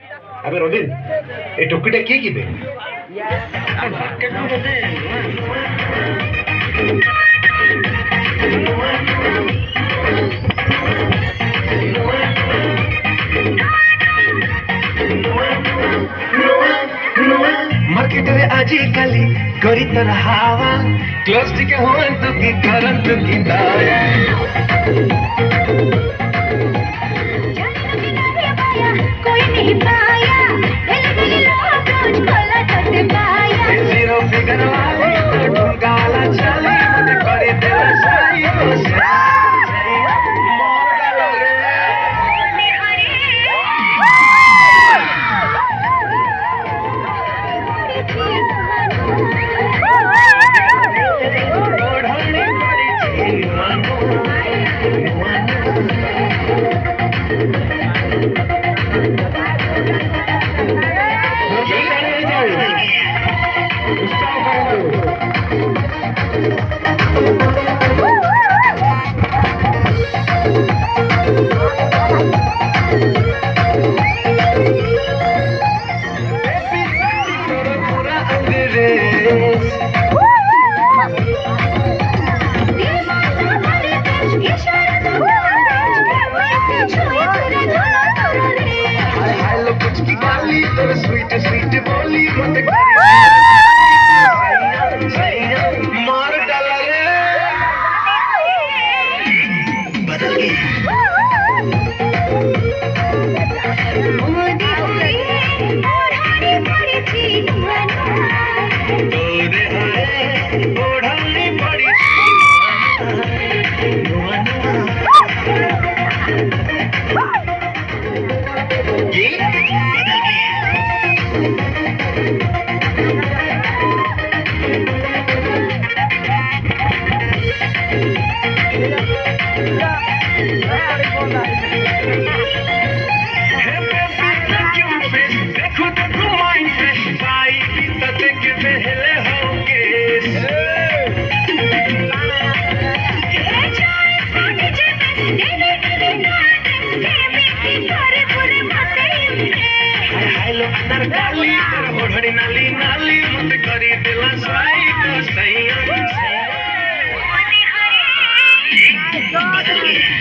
अबे रोबिन ए टोकीटा किए किबे मार्केट रे आजी काली करी तर हावा क्लोज टिके होन तो की करंट की दाया कोई नहीं पाया दिल लो अप्रोच खोला करते पाया जीरो फिगर वाली तो ढूंढाला चली मुझे करे तेरा साई तो स्वीट स्वीट बोली मत मार डाला रे बदल नाली नाली मत करी दिला साई तो सही बदल गया